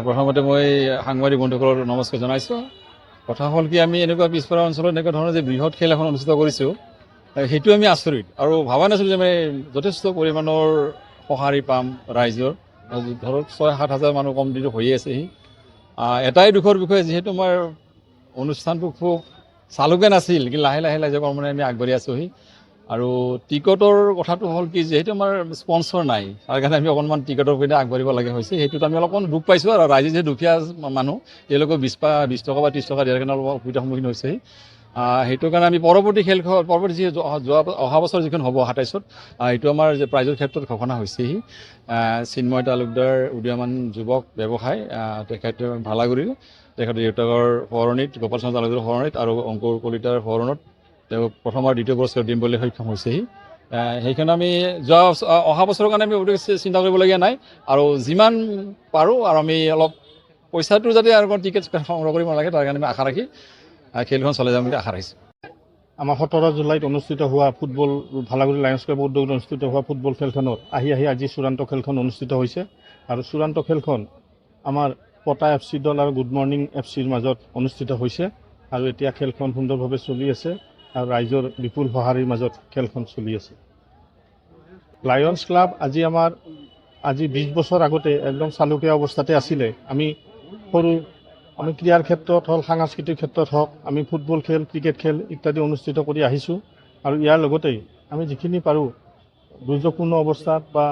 প্ৰথমতে মই সাংবাদিক বন্ধুসকলক নমস্কাৰ জনাইছোঁ। কথা হ'ল কি, আমি এনেকুৱা পিছপৰা অঞ্চলত এনেকুৱা ধৰণৰ যে বৃহৎ খেল এখন অনুষ্ঠিত কৰিছোঁ, সেইটো আমি আচৰিত আৰু ভবা নাছিলোঁ যে যথেষ্ট পৰিমাণৰ সঁহাৰি পাম ৰাইজৰ। ধৰক ৬-৭ হাজাৰ মানুহ কম দিনটো হৈয়ে আছেহি। এটাই দুখৰ বিষয়, যিহেতু আমাৰ অনুষ্ঠানটো খুব চালুকে নাছিল, কিন্তু লাহে লাহে কৰ্মৰে আমি আগবাঢ়ি আছোঁহি। আৰু টিকটৰ কথাটো হ'ল কি, যিহেতু আমাৰ স্পনচৰ নাই, তাৰ কাৰণে আমি অকণমান টিকটৰ পিনে আগবাঢ়িব লগা হৈছে। সেইটোত আমি অলপমান দুখ পাইছোঁ আৰু ৰাইজে যে দুখীয়া মানুহ, তেওঁলোকক 20 টকা বা 30 টকা দিয়াৰ কাৰণে অলপ অসুবিধাৰ সন্মুখীন হৈছেহি। সেইটো কাৰণে আমি পৰৱৰ্তী যি অহা বছৰ যিখন হ'ব 27ত, এইটো আমাৰ যে প্ৰাইজৰ ক্ষেত্ৰত ঘোষণা হৈছেহি। চিন্ময় তালুকদাৰ উদীয়মান যুৱক ব্যৱসায়, তেখেত ভালাগুৰিৰ, তেখেতৰ দেউতাকৰ সোঁৱৰণিত, গোপাল চন্দ্ৰ তালুকদাৰৰ সোঁৱৰণিত আৰু অংকুৰ কলিতাৰ সোঁৱৰণত তেওঁ প্ৰথম আৰু দ্বিতীয় পুৰস্কাৰ দিম বুলি সক্ষম হৈছেহি। সেইকাৰণে আমি অহা বছৰৰ কাৰণে আমি চিন্তা কৰিবলগীয়া নাই, আৰু যিমান পাৰোঁ আৰু আমি অলপ পইচাটো যাতে আৰু টিকেট সংগ্ৰহ কৰিব নালাগে, তাৰ কাৰণে আমি আশা ৰাখি খেলখন চলাই যাম বুলি আশা ৰাখিছোঁ। আমাৰ 17 জুলাইত অনুষ্ঠিত হোৱা ফুটবল ভালাগুৰি লায়ন্স ক্লাবৰ উদ্যোগত অনুষ্ঠিত হোৱা ফুটবল খেলখনত আজি চূড়ান্ত খেলখন অনুষ্ঠিত হৈছে। আৰু চূড়ান্ত খেলখন আমাৰ পটা FC দল আৰু গুড মৰ্ণিং FCৰ মাজত অনুষ্ঠিত হৈছে। আৰু এতিয়া খেলখন সুন্দৰভাৱে চলি আছে আৰু ৰাইজৰ বিপুল সঁহাৰিৰ মাজত খেলখন চলি আছে। লায়ন্স ক্লাব আজি 20 বছৰ আগতে একদম চালুকীয়া অৱস্থাতে আছিলে। আমি ক্ৰীড়াৰ ক্ষেত্ৰত হওক, সাংস্কৃতিক ক্ষেত্ৰত হওক, আমি ফুটবল খেল, ক্ৰিকেট খেল ইত্যাদি অনুষ্ঠিত কৰি আহিছোঁ। আৰু ইয়াৰ লগতেই আমি যিখিনি পাৰোঁ দুৰ্যোগপূৰ্ণ অৱস্থাত বা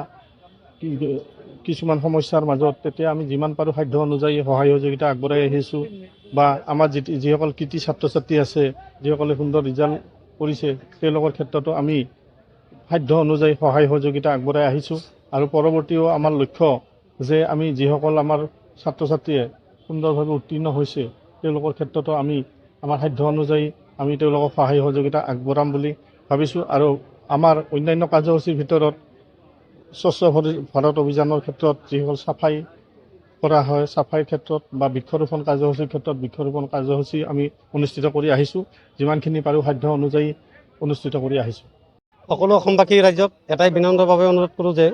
কিছুমান সমস্যাৰ মাজত, তেতিয়া আমি যিমান পাৰোঁ সাধ্য অনুযায়ী সহায় সহযোগিতা আগবঢ়াই আহিছোঁ। বা আমাৰ যিসকল কৃতি ছাত্ৰ ছাত্ৰী আছে, যিসকলে সুন্দৰ ৰিজাল্ট কৰিছে, তেওঁলোকৰ ক্ষেত্ৰতো আমি সাধ্য অনুযায়ী সহায় সহযোগিতা আগবঢ়াই আহিছোঁ। আৰু পৰৱৰ্তীও আমাৰ লক্ষ্য যে আমি যিসকল আমাৰ ছাত্ৰ ছাত্ৰীয়ে সুন্দৰভাৱে উত্তীৰ্ণ হৈছে, তেওঁলোকৰ ক্ষেত্ৰতো আমি আমাৰ সাধ্য অনুযায়ী আমি তেওঁলোকক সহায় সহযোগিতা আগবঢ়াম বুলি ভাবিছোঁ। আৰু আমাৰ অন্যান্য কাৰ্যসূচীৰ ভিতৰত স্বচ্ছ ভাৰত অভিযানৰ ক্ষেত্ৰত যিসকল চাফাই কৰা হয়, চাফাইৰ ক্ষেত্ৰত বা বৃক্ষৰোপণ কাৰ্যসূচীৰ ক্ষেত্ৰত বৃক্ষৰোপণ কাৰ্যসূচী আমি অনুষ্ঠিত কৰি আহিছোঁ। যিমানখিনি পাৰোঁ সাধ্য অনুযায়ী অনুষ্ঠিত কৰি আহিছোঁ। সকলো অসমবাসী ৰাইজক এটাই বিনম্ৰভাৱে অনুৰোধ কৰোঁ যে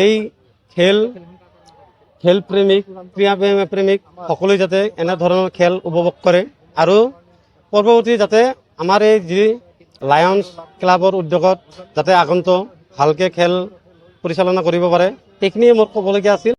এই খেল প্ৰেমিক, ক্ৰীড়া প্ৰেমিক সকলোৱে যাতে এনেধৰণৰ খেল উপভোগ কৰে, আৰু পৰৱৰ্তী যাতে আমাৰ এই যি লায়ন্স ক্লাবৰ উদ্যোগত যাতে আগন্তুক ভালকৈ খেল পৰিচালনা কৰিব পাৰে, সেইখিনিয়ে মোৰ ক'বলগীয়া আছিল।